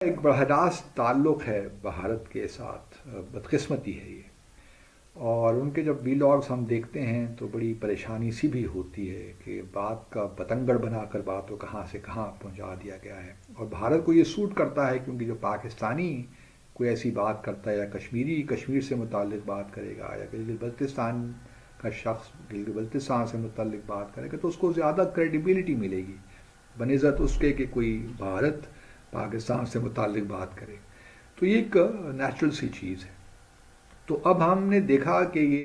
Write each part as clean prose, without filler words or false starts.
ایک براہ تعلق ہے بھارت کے ساتھ، بدقسمتی ہے یہ۔ اور ان کے جب ویلاگز ہم دیکھتے ہیں تو بڑی پریشانی سی بھی ہوتی ہے کہ بات کا بتنگڑ بنا کر بات کو کہاں سے کہاں پہنچا دیا گیا ہے، اور بھارت کو یہ سوٹ کرتا ہے کیونکہ جو پاکستانی کوئی ایسی بات کرتا ہے یا کشمیری کشمیر سے متعلق بات کرے گا یا گلگت بلتستان کا شخص گلگت بلتستان سے متعلق بات کرے گا تو اس کو زیادہ کریڈیبلٹی ملے گی بنسبت اس کے کہ کوئی بھارت پاکستان سے متعلق بات کرے۔ تو یہ ایک نیچرل سی چیز ہے۔ تو اب ہم نے دیکھا کہ یہ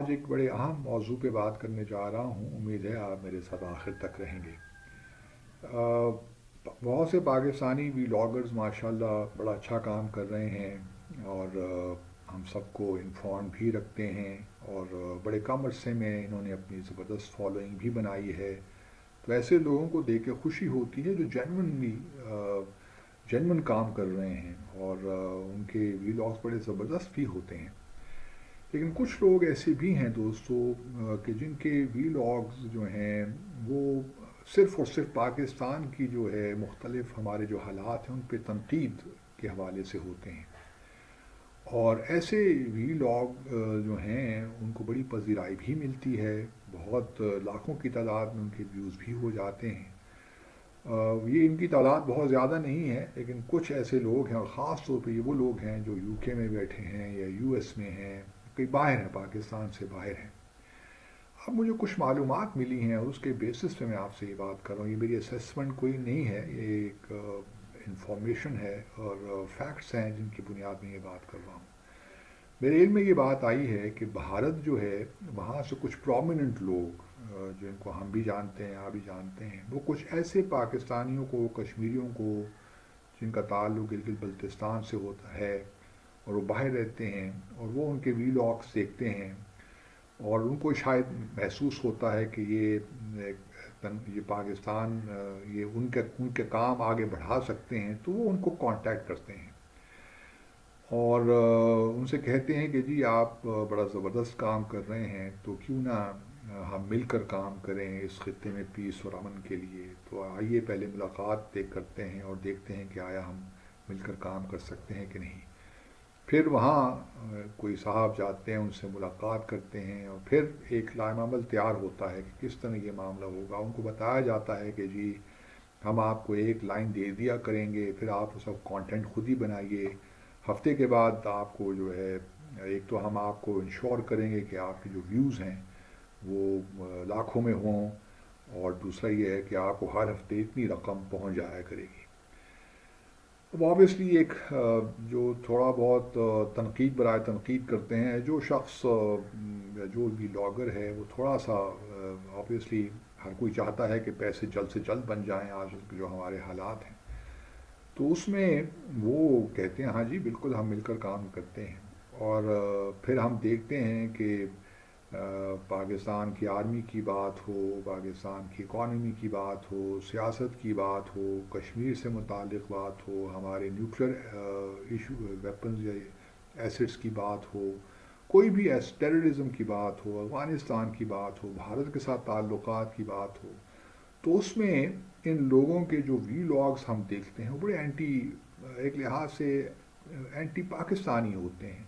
آج ایک بڑے اہم موضوع پہ بات کرنے جا رہا ہوں، امید ہے آپ میرے ساتھ آخر تک رہیں گے۔ بہت سے پاکستانی ویلاگرز ماشاءاللہ بڑا اچھا کام کر رہے ہیں، اور ہم سب کو انفارم بھی رکھتے ہیں، اور بڑے کم عرصے میں انہوں نے اپنی زبردست فالوئنگ بھی بنائی ہے۔ تو ایسے لوگوں کو دیکھ کے خوشی ہوتی ہے جو جینون کام کر رہے ہیں، اور ان کے ویلاگز بڑے زبردست بھی ہوتے ہیں۔ لیکن کچھ لوگ ایسے بھی ہیں دوستو کہ جن کے ویلاگز جو ہیں وہ صرف اور صرف پاکستان کی جو ہے مختلف ہمارے جو حالات ہیں ان پہ تنقید کے حوالے سے ہوتے ہیں، اور ایسے ویلاگ جو ہیں ان کو بڑی پذیرائی بھی ملتی ہے، بہت لاکھوں کی تعداد میں ان کے ویوز بھی ہو جاتے ہیں۔ یہ ان کی تعداد بہت زیادہ نہیں ہے، لیکن کچھ ایسے لوگ ہیں، اور خاص طور پہ یہ وہ لوگ ہیں جو یو کے میں بیٹھے ہیں یا یو ایس میں ہیں، کئی باہر ہیں، پاکستان سے باہر ہیں۔ اب مجھے کچھ معلومات ملی ہیں اور اس کے بیسس پہ میں آپ سے یہ بات کر رہا ہوں۔ یہ میری اسیسمنٹ کوئی نہیں ہے، یہ ایک انفارمیشن ہے اور فیکٹس ہیں جن کی بنیاد میں یہ بات کر رہا ہوں۔ میرے علم میں یہ بات آئی ہے کہ بھارت جو ہے وہاں سے کچھ پرومیننٹ لوگ جن کو ہم بھی جانتے ہیں آپ بھی جانتے ہیں، وہ کچھ ایسے پاکستانیوں کو، کشمیریوں کو جن کا تعلق گلگت بلتستان سے ہوتا ہے اور وہ باہر رہتے ہیں، اور وہ ان کے ویلاگس دیکھتے ہیں، اور ان کو شاید محسوس ہوتا ہے کہ یہ پاکستان یہ ان کے کام آگے بڑھا سکتے ہیں، تو وہ ان کو کانٹیکٹ کرتے ہیں اور ان سے کہتے ہیں کہ جی آپ بڑا زبردست کام کر رہے ہیں، تو کیوں نہ ہم مل کر کام کریں اس خطے میں پیس اور امن کے لیے۔ تو آئیے پہلے ملاقات کرتے ہیں اور دیکھتے ہیں کہ آیا ہم مل کر کام کر سکتے ہیں کہ نہیں۔ پھر وہاں کوئی صاحب جاتے ہیں، ان سے ملاقات کرتے ہیں، اور پھر ایک لائحہ عمل تیار ہوتا ہے کہ کس طرح یہ معاملہ ہوگا۔ ان کو بتایا جاتا ہے کہ جی ہم آپ کو ایک لائن دے دیا کریں گے، پھر آپ سب کانٹینٹ خود ہی بنائیے۔ ہفتے کے بعد آپ کو جو ہے ایک تو ہم آپ کو انشور کریں گے کہ آپ کے جو ویوز ہیں وہ لاکھوں میں ہوں، اور دوسرا یہ ہے کہ آپ کو ہر ہفتے اتنی رقم پہنچ جایا کرے گی۔ اب آبویسلی ایک جو تھوڑا بہت تنقید برائے تنقید کرتے ہیں، جو شخص جو ویلاگر ہے وہ تھوڑا سا آبویسلی ہر کوئی چاہتا ہے کہ پیسے جلد سے جلد بن جائیں آج جو ہمارے حالات ہیں، تو اس میں وہ کہتے ہیں ہاں جی بالکل ہم مل کر کام کرتے ہیں۔ اور پھر ہم دیکھتے ہیں کہ پاکستان کی آرمی کی بات ہو، پاکستان کی اکانومی کی بات ہو، سیاست کی بات ہو، کشمیر سے متعلق بات ہو، ہمارے نیوکلیر ایشو ویپنز یا ایسٹس کی بات ہو، کوئی بھی ٹیررزم کی بات ہو، افغانستان کی بات ہو، بھارت کے ساتھ تعلقات کی بات ہو، تو اس میں ان لوگوں کے جو ویلاگز ہم دیکھتے ہیں وہ بڑے ایک لحاظ سے اینٹی پاکستانی ہوتے ہیں،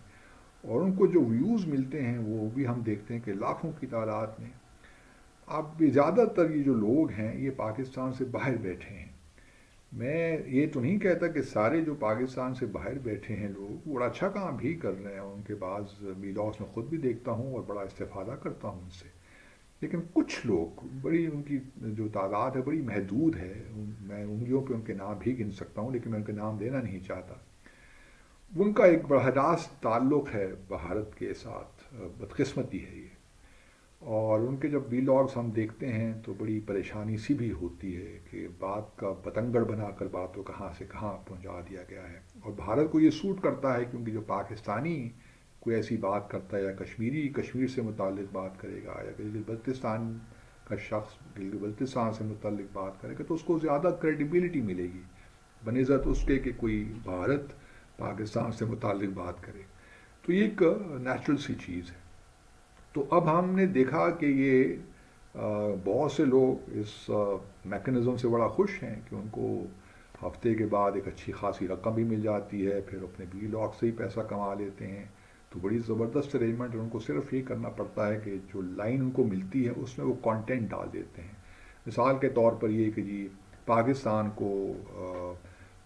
اور ان کو جو ویوز ملتے ہیں وہ بھی ہم دیکھتے ہیں کہ لاکھوں کی تعداد میں. اب زیادہ تر یہ جو لوگ ہیں یہ پاکستان سے باہر بیٹھے ہیں. میں یہ تو نہیں کہتا کہ سارے جو پاکستان سے باہر بیٹھے ہیں لوگ وہ بڑا اچھا کام بھی کر رہے ہیں، ان کے بعض ویلاگس میں خود بھی دیکھتا ہوں اور بڑا استفادہ کرتا ہوں ان سے. لیکن کچھ لوگ بڑی، ان کی جو تعداد ہے بڑی محدود ہے، میں انگلیوں پہ ان کے نام بھی گن سکتا ہوں لیکن میں ان کے نام دینا نہیں چاہتا. ان کا ایک براہ راست تعلق ہے بھارت کے ساتھ، بدقسمتی ہے یہ. اور ان کے جب ویلاگس ہم دیکھتے ہیں تو بڑی پریشانی سی بھی ہوتی ہے کہ بات کا بتنگڑ بنا کر بات کو کہاں سے کہاں پہنچا دیا گیا ہے. اور بھارت کو یہ سوٹ کرتا ہے کیونکہ جو پاکستانی کوئی ایسی بات کرتا ہے، یا کشمیری کشمیر سے متعلق بات کرے گا، یا گلگت بلتستان کا شخص گلگت بلتستان سے متعلق بات کرے گا، تو اس کو زیادہ کریڈیبلٹی ملے گی بنسبت اس کے کہ کوئی بھارت پاکستان سے متعلق بات کرے. تو یہ ایک نیچرل سی چیز ہے. تو اب ہم نے دیکھا کہ یہ بہت سے لوگ اس میکنزم سے بڑا خوش ہیں کہ ان کو ہفتے کے بعد ایک اچھی خاصی رقم بھی مل جاتی ہے، پھر اپنے ویلاگ سے ہی پیسہ کما لیتے ہیں. تو بڑی زبردست ارینجمنٹ ہے، ان کو صرف یہ کرنا پڑتا ہے کہ جو لائن ان کو ملتی ہے اس میں وہ کانٹینٹ ڈال دیتے ہیں. مثال کے طور پر یہ کہ جی پاکستان کو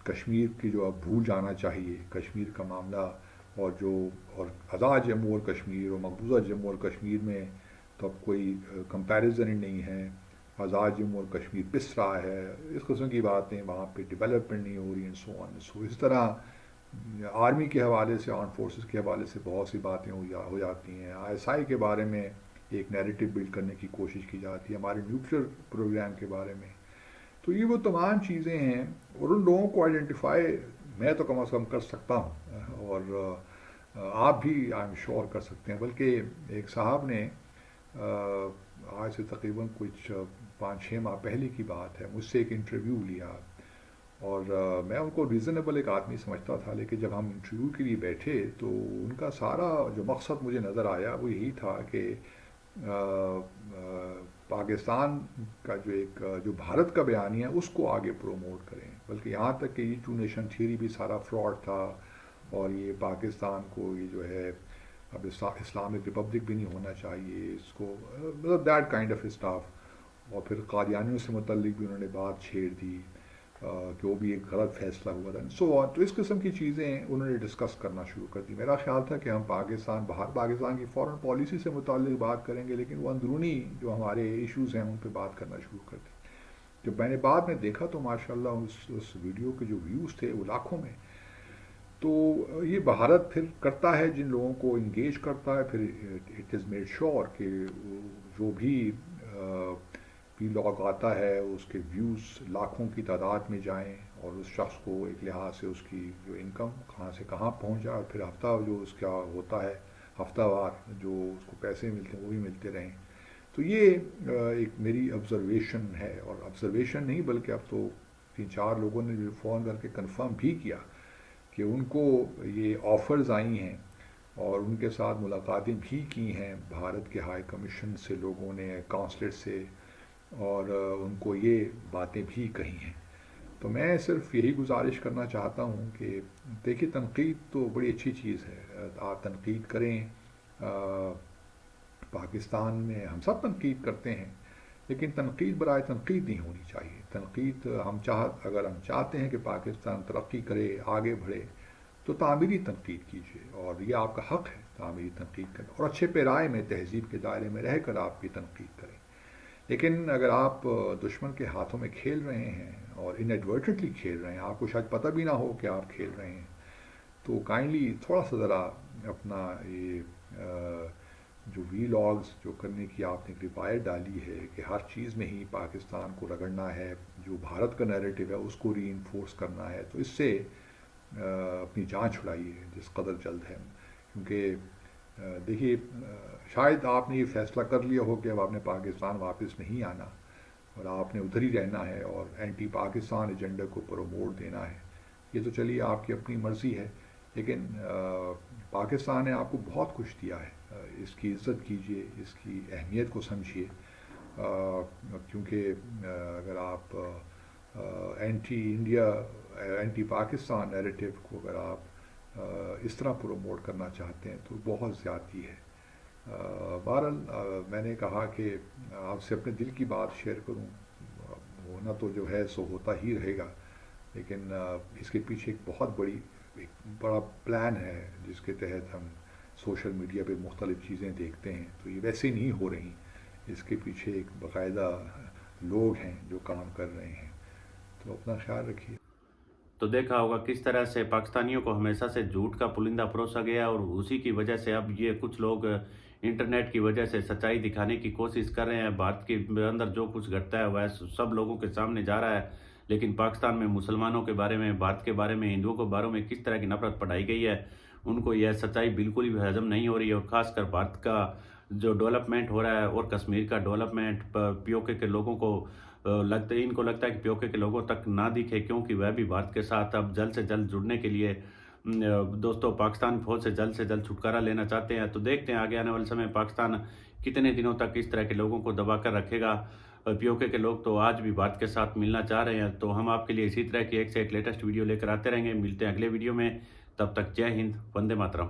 کشمیر کی جو اب بھول جانا چاہیے، کشمیر کا معاملہ، اور آزاد جموں اور کشمیر اور مقبوضہ جموں اور کشمیر میں تو اب کوئی کمپیریزن ہی نہیں ہے. آزاد جموں اور کشمیر پس رہا ہے، اس قسم کی باتیں، وہاں پہ ڈیولپمنٹ نہیں ہو رہی ہیں، سو آن سو. اس طرح آرمی کے حوالے سے، آرم فورسز کے حوالے سے بہت سی باتیں ہو جاتی ہیں. ISI کے بارے میں ایک نیریٹو بلڈ کرنے کی کوشش کی جاتی ہے، ہمارے نیوکلیر پروگرام کے بارے میں. تو یہ وہ تمام چیزیں ہیں، اور ان لوگوں کو آئیڈینٹیفائی میں تو کم از کم کر سکتا ہوں، اور آپ بھی آئی ایم شور کر سکتے ہیں. بلکہ ایک صاحب نے آج سے تقریباً کچھ 5-6 ماہ پہلے کی بات ہے، مجھ سے ایک انٹرویو لیا، اور میں ان کو ریزنیبل ایک آدمی سمجھتا تھا. لیکن جب ہم انٹرویو کے لیے بیٹھے تو ان کا سارا جو مقصد مجھے نظر آیا وہ یہی تھا کہ پاکستان کا جو بھارت کا بیانیہ ہے اس کو آگے پروموٹ کریں. بلکہ یہاں تک کہ یہ ٹو نیشن تھیوری بھی سارا فراڈ تھا، اور یہ پاکستان کو یہ جو ہے اب اسلامک ریپبلک بھی نہیں ہونا چاہیے اس کو، مطلب دیٹ کائنڈ آف اسٹاف. اور پھر قادیانیوں سے متعلق بھی انہوں نے بات چھیڑ دی کہ وہ بھی ایک غلط فیصلہ ہوا تھا، سو تو اس قسم کی چیزیں انہوں نے ڈسکس کرنا شروع کر دی. میرا خیال تھا کہ ہم باہر پاکستان کی فورن پالیسی سے متعلق بات کریں گے، لیکن وہ اندرونی جو ہمارے ایشوز ہیں ان پہ بات کرنا شروع کر دی. جب میں نے بعد میں دیکھا تو ماشاءاللہ اس ویڈیو کے جو ویوز تھے وہ لاکھوں میں. تو یہ بھارت پھر کرتا ہے، جن لوگوں کو انگیج کرتا ہے، پھر اٹ از میڈ شور کہ جو بھی ویلاگ آتا ہے اس کے ویوز لاکھوں کی تعداد میں جائیں، اور اس شخص کو ایک لحاظ سے اس کی جو انکم کہاں سے کہاں پہنچ جائے، اور پھر ہفتہ جو اس کا ہوتا ہے ہفتہ وار جو اس کو پیسے ملتے ہیں وہ بھی ملتے رہیں. تو یہ ایک میری آبزرویشن ہے، اور آبزرویشن نہیں بلکہ اب تو 3-4 لوگوں نے جو فون کر کے کنفرم بھی کیا کہ ان کو یہ آفرز آئی ہیں، اور ان کے ساتھ ملاقاتیں بھی کی ہیں بھارت کے ہائی کمیشن سے لوگوں نے، کونسلیٹ سے، اور ان کو یہ باتیں بھی کہی ہیں. تو میں صرف یہی گزارش کرنا چاہتا ہوں کہ دیکھیے تنقید تو بڑی اچھی چیز ہے، آپ تنقید کریں. پاکستان میں ہم سب تنقید کرتے ہیں، لیکن تنقید برائے تنقید نہیں ہونی چاہیے. تنقید اگر ہم چاہتے ہیں کہ پاکستان ترقی کرے، آگے بڑھے، تو تعمیری تنقید کیجیے، اور یہ آپ کا حق ہے تعمیری تنقید کرنا، اور اچھے پیرائے میں تہذیب کے دائرے میں رہ کر آپ بھی تنقید کریں. لیکن اگر آپ دشمن کے ہاتھوں میں کھیل رہے ہیں اور انیڈورٹنٹلی کھیل رہے ہیں، آپ کو شاید پتہ بھی نہ ہو کہ آپ کھیل رہے ہیں، تو کائنڈلی تھوڑا سا ذرا اپنا یہ جو ویلاگز جو کرنے کی آپ نے روایت ڈالی ہے کہ ہر چیز میں ہی پاکستان کو رگڑنا ہے، جو بھارت کا نیریٹو ہے اس کو ری انفورس کرنا ہے، تو اس سے اپنی جان چھڑائیے جس قدر جلد ہے. کیونکہ دیکھیے شاید آپ نے یہ فیصلہ کر لیا ہو کہ اب آپ نے پاکستان واپس نہیں آنا، اور آپ نے ادھر ہی رہنا ہے اور اینٹی پاکستان ایجنڈا کو پروموٹ دینا ہے. یہ تو چلیے آپ کی اپنی مرضی ہے، لیکن پاکستان نے آپ کو بہت کچھ دیا ہے. اس کی عزت کیجیے، اس کی اہمیت کو سمجھیے، کیونکہ اگر آپ anti India anti Pakistan narrative کو اگر آپ اس طرح پروموٹ کرنا چاہتے ہیں تو بہت زیادتی ہے۔ بہرحال میں نے کہا کہ آپ سے اپنے دل کی بات شیئر کروں، ہونا تو جو ہے سو ہوتا ہی رہے گا، لیکن اس کے پیچھے ایک بہت بڑا پلان ہے جس کے تحت ہم سوشل میڈیا پہ مختلف چیزیں دیکھتے ہیں، تو یہ ویسے نہیں ہو رہی، اس کے پیچھے ایک باقاعدہ لوگ ہیں جو کام کر رہے ہیں، تو اپنا خیال رکھیے۔ تو دیکھا ہوگا کس طرح سے پاکستانیوں کو ہمیشہ سے جھوٹ کا پرندہ پروسا گیا، اور اسی کی وجہ سے اب یہ کچھ لوگ انٹرنیٹ کی وجہ سے سچائی دکھانے کی کوشش کر رہے ہیں۔ بھارت کے اندر جو کچھ گھٹتا ہے وہ سب لوگوں کے سامنے جا رہا ہے، لیکن پاکستان میں مسلمانوں کے بارے میں، بھارت کے بارے میں، ہندوؤں کے بارے میں کس طرح کی نفرت پڑھائی گئی ہے، ان کو یہ سچائی بالکل بھی ہضم نہیں ہو رہی ہے۔ اور خاص کر بھارت کا جو ڈیولپمنٹ ہو رہا ہے اور کشمیر کا ڈیولپمنٹ پی او کے لوگوں کو ان کو لگتا ہے کہ پی او کے لوگوں تک نہ دکھے، کیونکہ وہ بھی بھارت کے ساتھ اب جلد سے جلد جڑنے کے لیے دوستوں پاکستان فوج سے جلد چھٹکارا لینا چاہتے ہیں۔ تو دیکھتے ہیں آگے آنے والے سمے پاکستان کتنے دنوں تک اس طرح کے لوگوں کو دبا کر رکھے گا۔ پی او کے لوگ تو آج بھی بھارت کے ساتھ ملنا چاہ رہے ہیں، تو ہم آپ کے لیے اسی طرح کی ایک سے ایک لیٹسٹ ویڈیو لے کر آتے رہیں گے۔ ملتے ہیں اگلے ویڈیو میں، تب تک جے ہند، وندے ماترم۔